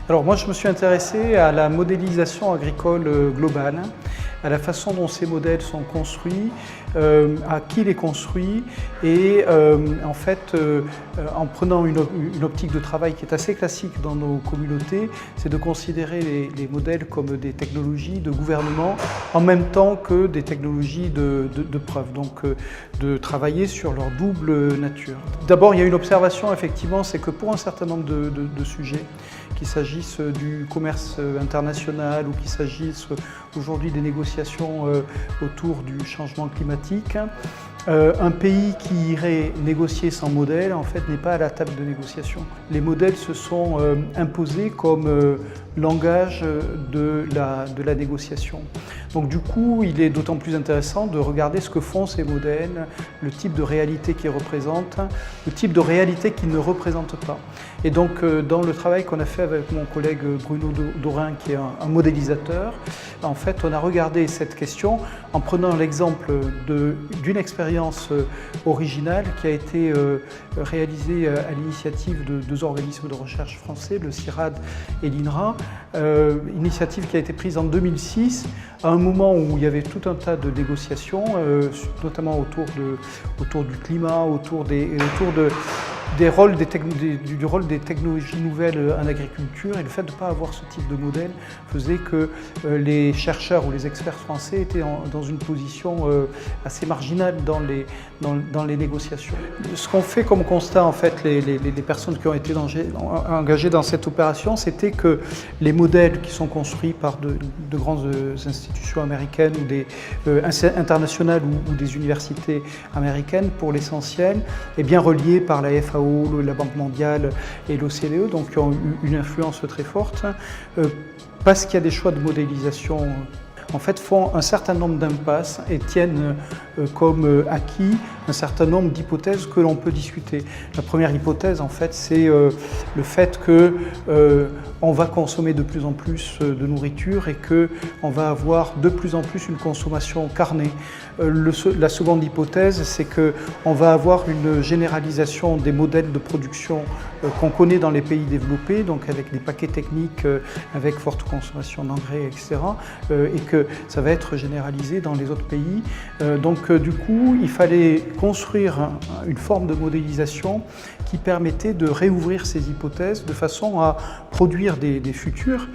Alors moi je me suis intéressé à la modélisation agricole globale, à la façon dont ces modèles sont construits, à qui les construit et en fait en prenant une optique de travail qui est assez classique dans nos communautés, c'est de considérer les modèles comme des technologies de gouvernement en même temps que des technologies de preuve, donc de travailler sur leur double nature. D'abord il y a une observation effectivement, c'est que pour un certain nombre de sujets, qu'il s'agisse du commerce international ou qu'il s'agisse aujourd'hui des négociations autour du changement climatique, un pays qui irait négocier sans modèle, en fait, n'est pas à la table de négociation. Les modèles se sont imposés comme langage de la négociation. Donc du coup, il est d'autant plus intéressant de regarder ce que font ces modèles, le type de réalité qu'ils représentent, le type de réalité qu'ils ne représentent pas. Et donc dans le travail qu'on a fait avec mon collègue Bruno Dorin, qui est un modélisateur, en fait, on a regardé cette question en prenant l'exemple d'une expérience originale qui a été réalisée à l'initiative de deux organismes de recherche français, le CIRAD et l'INRA, initiative qui a été prise en 2006, à un moment où il y avait tout un tas de négociations, notamment autour du climat, du rôle des technologies nouvelles en agriculture, et le fait de ne pas avoir ce type de modèle faisait que les chercheurs ou les experts français étaient dans une position assez marginale dans les négociations. Ce qu'ont fait comme constat en fait les personnes qui ont été engagées dans cette opération, c'était que les modèles qui sont construits par de grandes institutions américaines ou internationales ou des universités américaines, pour l'essentiel, est bien reliés par la FAO, la Banque mondiale et l'OCDE, donc qui ont eu une influence très forte, parce qu'il y a des choix de modélisation en fait, font un certain nombre d'impasses et tiennent comme acquis un certain nombre d'hypothèses que l'on peut discuter. La première hypothèse, en fait, c'est le fait que on va consommer de plus en plus de nourriture et qu'on va avoir de plus en plus une consommation carnée. La seconde hypothèse, c'est qu'on va avoir une généralisation des modèles de production qu'on connaît dans les pays développés, donc avec des paquets techniques, avec forte consommation d'engrais, etc. Et que ça va être généralisé dans les autres pays. Donc du coup, il fallait construire une forme de modélisation qui permettait de réouvrir ces hypothèses de façon à produire des futurs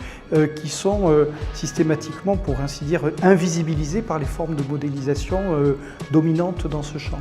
qui sont systématiquement, pour ainsi dire, invisibilisés par les formes de modélisation dominantes dans ce champ.